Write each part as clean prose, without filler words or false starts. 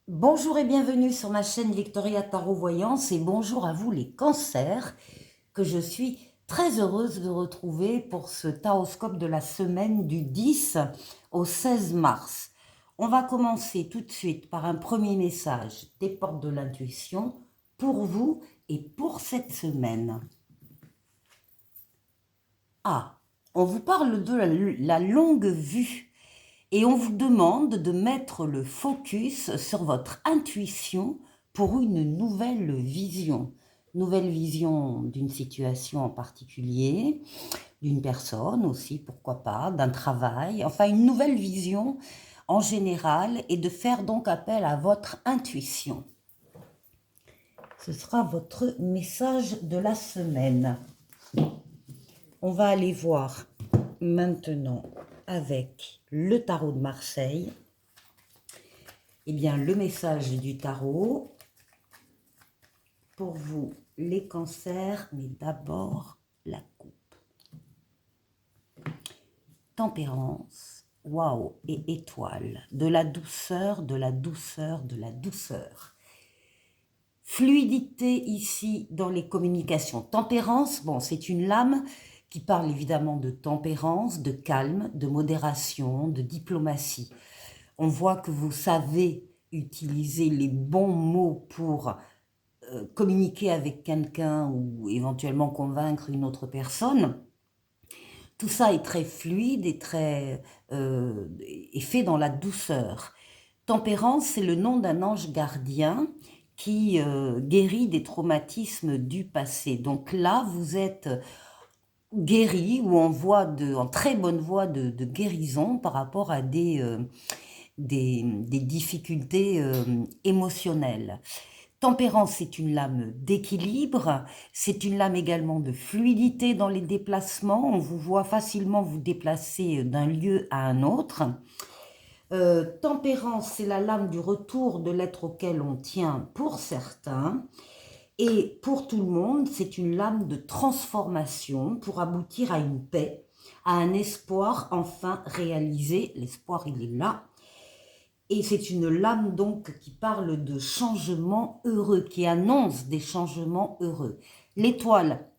Bonjour et bienvenue sur ma chaîne Victoria Tarot Voyance et bonjour à vous les cancers que je suis très heureuse de retrouver pour ce taroscope de la semaine du 10 au 16 mars. On va commencer tout de suite par un premier message des portes de l'intuition pour vous et pour cette semaine. Ah, on vous parle de la longue vue. Et on vous demande de mettre le focus sur votre intuition pour une nouvelle vision. Nouvelle vision d'une situation en particulier, d'une personne aussi, pourquoi pas, d'un travail, enfin une nouvelle vision en général et de faire donc appel à votre intuition. Ce sera votre message de la semaine. On va aller voir maintenant avec le tarot de Marseille. Eh bien, le message du tarot pour vous, les cancers, mais d'abord la coupe. Tempérance, waouh, et étoile, de la douceur, de la douceur, de la douceur. Fluidité ici dans les communications. Tempérance, bon, c'est une lame qui parle évidemment de tempérance, de calme, de modération, de diplomatie. On voit que vous savez utiliser les bons mots pour communiquer avec quelqu'un ou éventuellement convaincre une autre personne. Tout ça est très fluide et est fait dans la douceur. Tempérance, c'est le nom d'un ange gardien qui guérit des traumatismes du passé. Donc là, vous êtes guéri ou en très bonne voie de guérison par rapport à des difficultés émotionnelles. Tempérance, c'est une lame d'équilibre, c'est une lame également de fluidité dans les déplacements. On vous voit facilement vous déplacer d'un lieu à un autre. Tempérance, c'est la lame du retour de l'être auquel on tient pour certains. Et pour tout le monde, c'est une lame de transformation pour aboutir à une paix, à un espoir enfin réalisé. L'espoir, il est là. Et c'est une lame donc qui parle de changements heureux, qui annonce des changements heureux. L'étoile,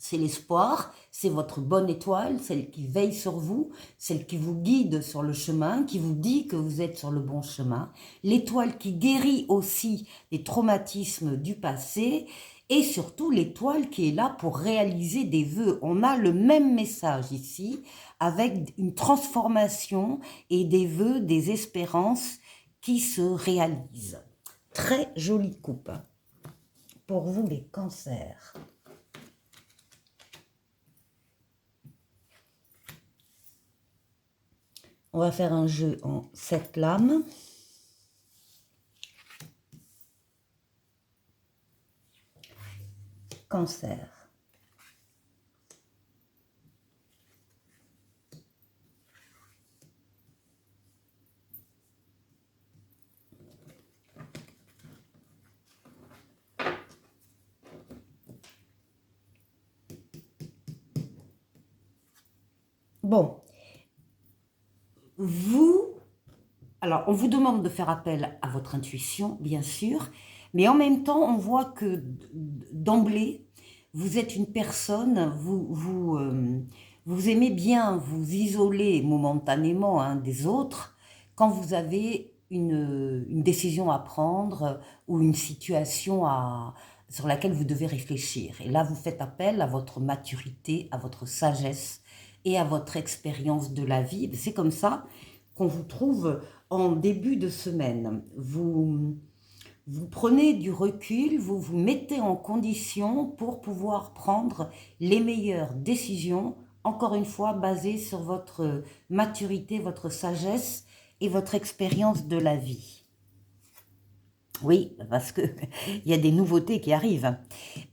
c'est l'espoir, c'est votre bonne étoile, celle qui veille sur vous, celle qui vous guide sur le chemin, qui vous dit que vous êtes sur le bon chemin. L'étoile qui guérit aussi les traumatismes du passé et surtout l'étoile qui est là pour réaliser des vœux. On a le même message ici avec une transformation et des vœux, des espérances qui se réalisent. Très jolie coupe pour vous les cancers. On va faire un jeu en 7 lames. Cancer. Bon, alors on vous demande de faire appel à votre intuition, bien sûr, mais en même temps, on voit que d'emblée, vous êtes une personne, vous aimez bien vous isoler momentanément des autres quand vous avez une décision à prendre ou une situation sur laquelle vous devez réfléchir. Et là, vous faites appel à votre maturité, à votre sagesse et à votre expérience de la vie. C'est comme ça qu'on vous trouve en début de semaine. Vous prenez du recul, vous vous mettez en condition pour pouvoir prendre les meilleures décisions, encore une fois basées sur votre maturité, votre sagesse et votre expérience de la vie. Oui, parce qu'il y a des nouveautés qui arrivent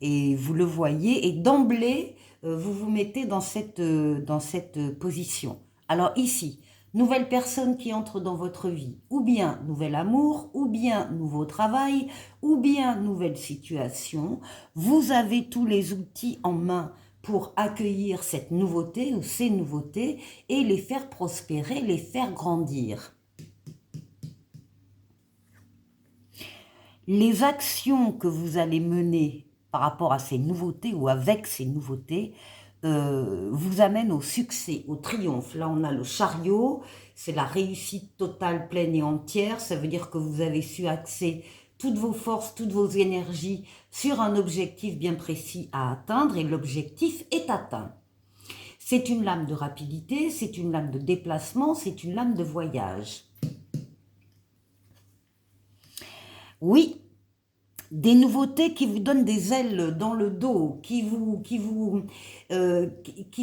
et vous le voyez et d'emblée, vous vous mettez dans cette position. Alors ici, nouvelle personne qui entre dans votre vie, ou bien nouvel amour, ou bien nouveau travail, ou bien nouvelle situation, vous avez tous les outils en main pour accueillir cette nouveauté ou ces nouveautés et les faire prospérer, les faire grandir. Les actions que vous allez mener par rapport à ces nouveautés ou avec ces nouveautés vous amènent au succès, au triomphe. Là, on a le chariot, c'est la réussite totale, pleine et entière. Ça veut dire que vous avez su axer toutes vos forces, toutes vos énergies sur un objectif bien précis à atteindre et l'objectif est atteint. C'est une lame de rapidité, c'est une lame de déplacement, c'est une lame de voyage. Oui, des nouveautés qui vous donnent des ailes dans le dos, qui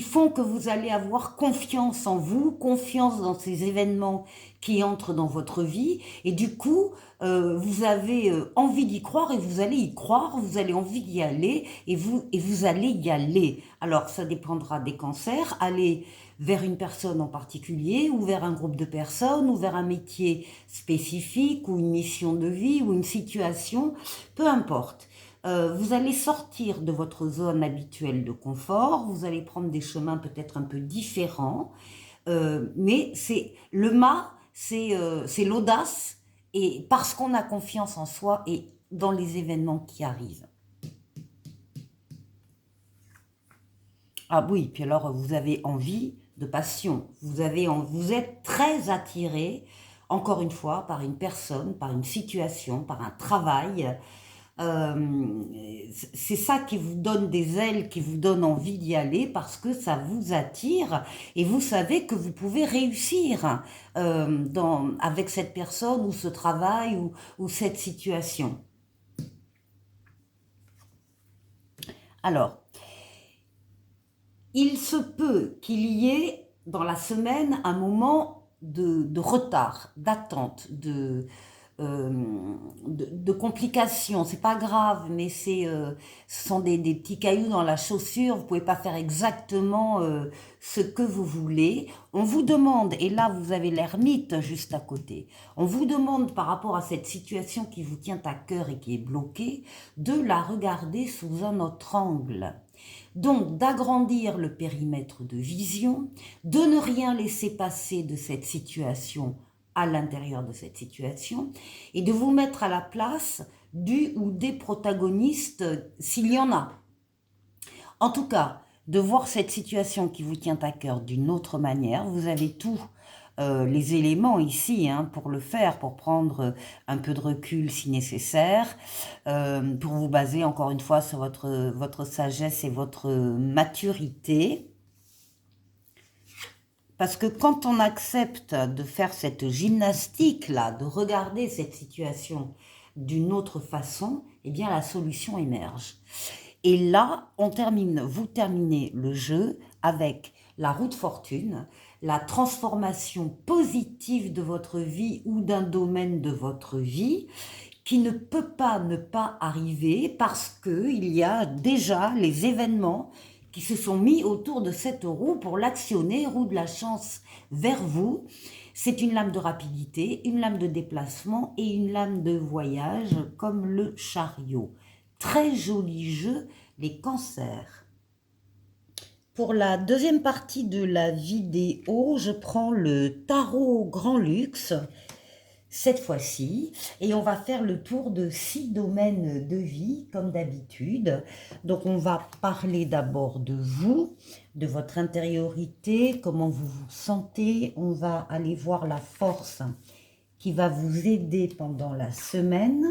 font que vous allez avoir confiance en vous, confiance dans ces événements qui entrent dans votre vie, et du coup, vous avez envie d'y croire et vous allez y croire, vous avez envie d'y aller et vous allez y aller. Alors, ça dépendra des cancers, allez vers une personne en particulier, ou vers un groupe de personnes, ou vers un métier spécifique, ou une mission de vie, ou une situation, peu importe. Vous allez sortir de votre zone habituelle de confort, vous allez prendre des chemins peut-être un peu différents, mais c'est le mât, c'est l'audace, et parce qu'on a confiance en soi et dans les événements qui arrivent. Ah oui, puis alors vous avez envie de passion, vous êtes très attiré, encore une fois, par une personne, par une situation, par un travail. C'est ça qui vous donne des ailes, qui vous donne envie d'y aller parce que ça vous attire et vous savez que vous pouvez réussir avec cette personne ou ce travail ou cette situation. Alors, il se peut qu'il y ait dans la semaine un moment de retard, d'attente, de complications. C'est pas grave, mais ce sont des petits cailloux dans la chaussure. Vous pouvez pas faire exactement ce que vous voulez. On vous demande, et là vous avez l'ermite juste à côté, on vous demande par rapport à cette situation qui vous tient à cœur et qui est bloquée, de la regarder sous un autre angle. Donc d'agrandir le périmètre de vision, de ne rien laisser passer de cette situation à l'intérieur de cette situation et de vous mettre à la place du ou des protagonistes s'il y en a. En tout cas, de voir cette situation qui vous tient à cœur d'une autre manière. Vous avez tous les éléments ici pour le faire, pour prendre un peu de recul si nécessaire, pour vous baser encore une fois sur votre sagesse et votre maturité. Parce que quand on accepte de faire cette gymnastique-là, de regarder cette situation d'une autre façon, eh bien la solution émerge. Et là, vous terminez le jeu avec la roue de fortune, la transformation positive de votre vie ou d'un domaine de votre vie qui ne peut pas ne pas arriver parce qu'il y a déjà les événements qui se sont mis autour de cette roue pour l'actionner, roue de la chance vers vous. C'est une lame de rapidité, une lame de déplacement et une lame de voyage comme le chariot. Très joli jeu, les cancers. Pour la deuxième partie de la vidéo, je prends le tarot Grand Luxe, cette fois-ci, et on va faire le tour de 6 domaines de vie, comme d'habitude. Donc on va parler d'abord de vous, de votre intériorité, comment vous vous sentez. On va aller voir la force qui va vous aider pendant la semaine.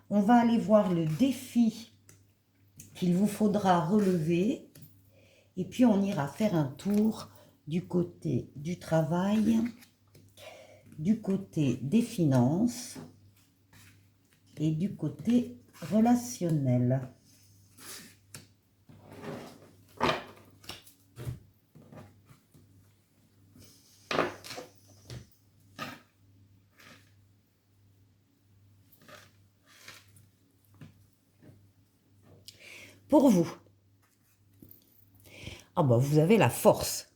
On va aller voir le défi qu'il vous faudra relever. Et puis on ira faire un tour du côté du travail, du côté des finances et du côté relationnel. Pour vous, vous avez la force.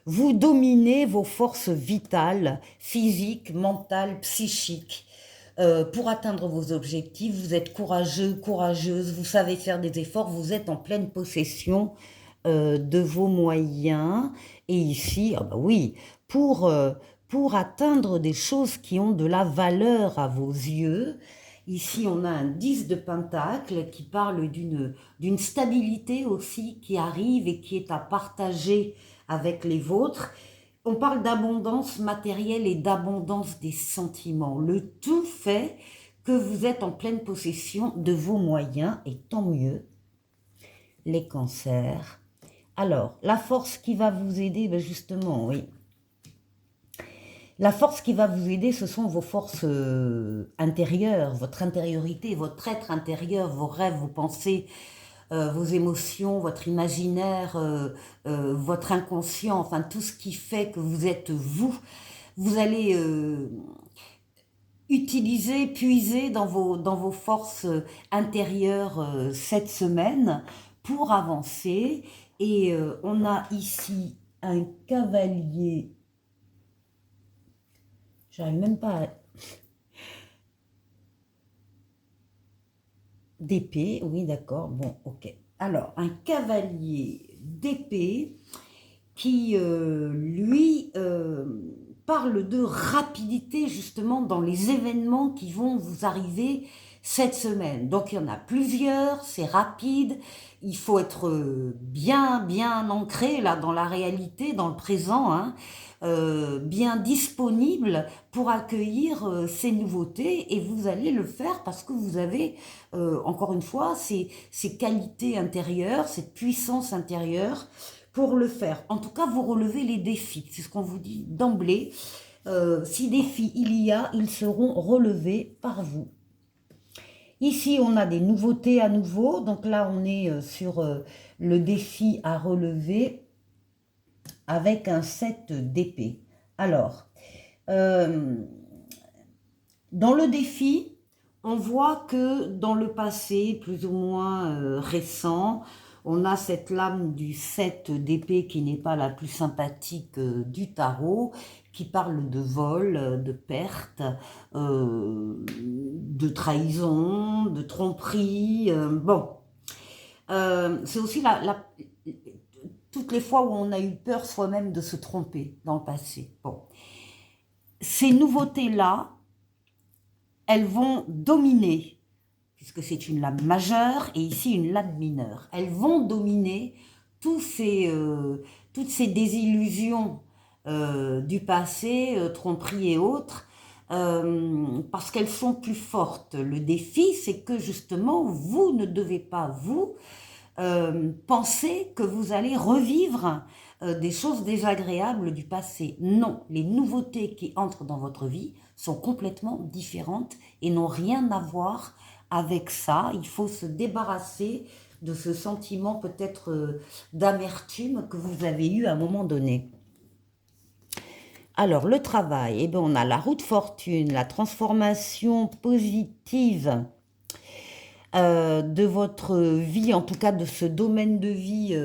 Vous dominez vos forces vitales, physiques, mentales, psychiques. Pour atteindre vos objectifs, vous êtes courageux, courageuse, vous savez faire des efforts, vous êtes en pleine possession de vos moyens. Et ici, oui, pour atteindre des choses qui ont de la valeur à vos yeux, Ici, on a un 10 de Pentacle qui parle d'une stabilité aussi qui arrive et qui est à partager avec les vôtres. On parle d'abondance matérielle et d'abondance des sentiments. Le tout fait que vous êtes en pleine possession de vos moyens, et tant mieux. Les cancers. Alors, la force qui va vous aider, ben justement, oui. La force qui va vous aider, ce sont vos forces intérieures, votre intériorité, votre être intérieur, vos rêves, vos pensées, vos émotions, votre imaginaire, votre inconscient, enfin tout ce qui fait que vous êtes vous. Vous allez utiliser, puiser dans vos forces intérieures cette semaine pour avancer. Et on a ici un cavalier. J'arrive même pas à... D'épée, oui d'accord, bon ok. Alors, un cavalier d'épée qui, lui, parle de rapidité justement dans les événements qui vont vous arriver cette semaine. Donc il y en a plusieurs, c'est rapide, il faut être bien ancré là dans la réalité, dans le présent, hein, bien disponible pour accueillir ces nouveautés, et vous allez le faire parce que vous avez encore une fois ces qualités intérieures, cette puissance intérieure pour le faire. En tout cas, vous relevez les défis, c'est ce qu'on vous dit d'emblée. Si défis il y a, ils seront relevés par vous. Ici, on a des nouveautés à nouveau. Donc là, on est sur le défi à relever avec un 7 d'épée. Alors, dans le défi, on voit que dans le passé, plus ou moins récent, on a cette lame du 7 d'épée qui n'est pas la plus sympathique du tarot, qui parle de vol, de perte, de trahison, de tromperie. Bon, c'est aussi toutes les fois où on a eu peur soi-même de se tromper dans le passé. Bon, ces nouveautés-là, elles vont dominer, puisque c'est une lame majeure et ici une lame mineure. Elles vont dominer toutes ces désillusions du passé, tromperies et autres, parce qu'elles sont plus fortes. Le défi, c'est que justement, vous ne devez pas, vous, penser que vous allez revivre des choses désagréables du passé. Non, les nouveautés qui entrent dans votre vie sont complètement différentes et n'ont rien à voir avec ça. Il faut se débarrasser de ce sentiment peut-être d'amertume que vous avez eu à un moment donné. Alors, le travail, eh bien, on a la roue de fortune, la transformation positive de votre vie, en tout cas de ce domaine de vie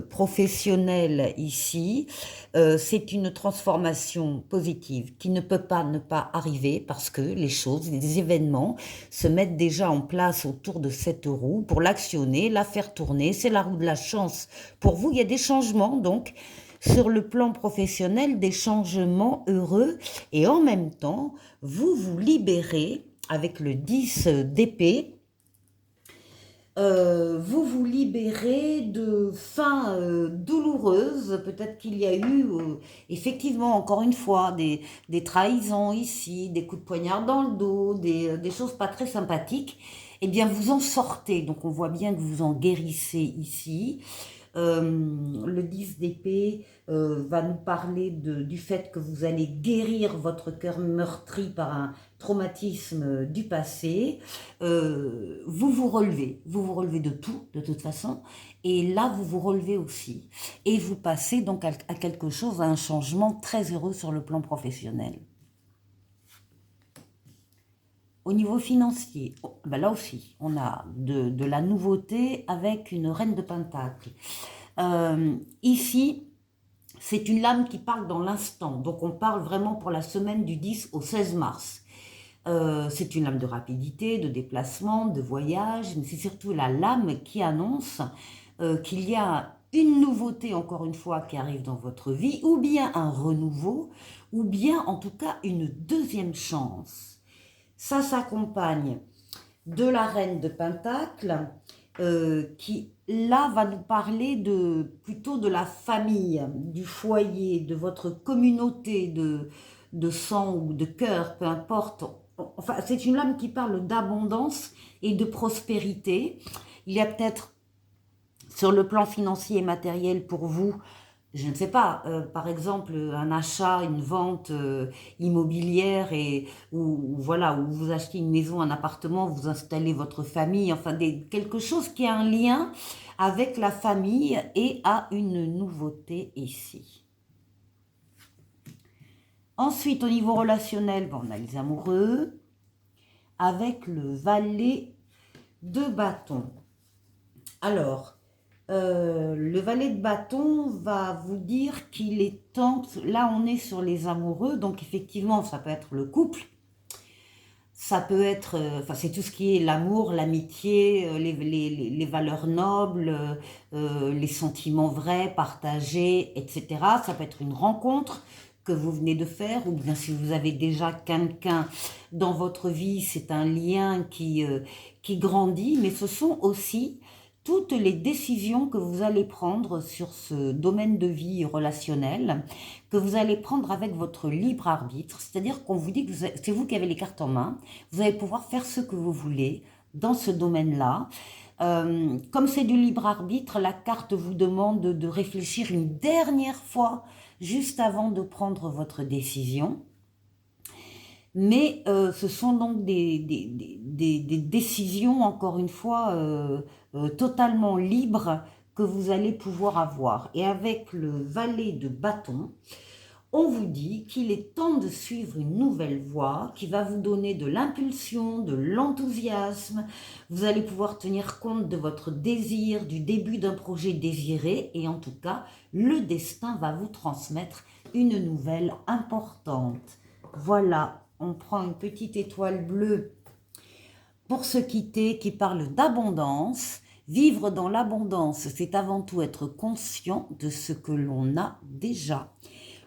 professionnel ici. C'est une transformation positive qui ne peut pas ne pas arriver parce que les choses, les événements se mettent déjà en place autour de cette roue pour l'actionner, la faire tourner. C'est la roue de la chance. Pour vous, il y a des changements donc sur le plan professionnel, des changements heureux, et en même temps, vous vous libérez avec le 10 d'épée, vous vous libérez de fins douloureuses. Peut-être qu'il y a eu, effectivement, encore une fois, des trahisons ici, des coups de poignard dans le dos, des choses pas très sympathiques. Eh bien, vous en sortez. Donc, on voit bien que vous en guérissez ici. Le 10 d'épée va nous parler du fait que vous allez guérir votre cœur meurtri par un traumatisme du passé. Vous vous relevez de tout, de toute façon, et là vous vous relevez aussi, et vous passez donc à quelque chose, à un changement très heureux sur le plan professionnel. Au niveau financier, ben là aussi, on a de la nouveauté avec une reine de Pentacle. Ici, c'est une lame qui parle dans l'instant. Donc, on parle vraiment pour la semaine du 10 au 16 mars. C'est une lame de rapidité, de déplacement, de voyage, mais c'est surtout la lame qui annonce qu'il y a une nouveauté, encore une fois, qui arrive dans votre vie, ou bien un renouveau, ou bien en tout cas une deuxième chance. Ça s'accompagne de la reine de Pentacle, qui là va nous parler plutôt de la famille, du foyer, de votre communauté de sang ou de cœur, peu importe. Enfin, c'est une lame qui parle d'abondance et de prospérité. Il y a peut-être sur le plan financier et matériel pour vous, je ne sais pas, par exemple, un achat, une vente immobilière voilà, où vous achetez une maison, un appartement, vous installez votre famille, enfin quelque chose qui a un lien avec la famille et a une nouveauté ici. Ensuite, au niveau relationnel, bon, on a les amoureux avec le valet de bâton. Alors, le valet de bâton va vous dire qu'il est temps, là on est sur les amoureux, donc effectivement ça peut être le couple, ça peut être, enfin c'est tout ce qui est l'amour, l'amitié, les valeurs nobles, les sentiments vrais, partagés, etc. Ça peut être une rencontre que vous venez de faire, ou bien si vous avez déjà quelqu'un dans votre vie, c'est un lien qui grandit, mais ce sont aussi toutes les décisions que vous allez prendre sur ce domaine de vie relationnel, que vous allez prendre avec votre libre arbitre, c'est-à-dire qu'on vous dit que c'est vous qui avez les cartes en main, vous allez pouvoir faire ce que vous voulez dans ce domaine-là. Comme c'est du libre arbitre, la carte vous demande de réfléchir une dernière fois juste avant de prendre votre décision. Mais ce sont donc des décisions, encore une fois, totalement libres que vous allez pouvoir avoir. Et avec le valet de bâton, on vous dit qu'il est temps de suivre une nouvelle voie qui va vous donner de l'impulsion, de l'enthousiasme. Vous allez pouvoir tenir compte de votre désir, du début d'un projet désiré, et en tout cas, le destin va vous transmettre une nouvelle importante. Voilà, on prend une petite étoile bleue pour se quitter qui parle d'abondance. Vivre dans l'abondance, c'est avant tout être conscient de ce que l'on a déjà.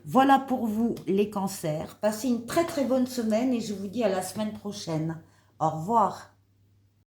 Voilà pour vous les cancers. Passez une très très bonne semaine et je vous dis à la semaine prochaine. Au revoir.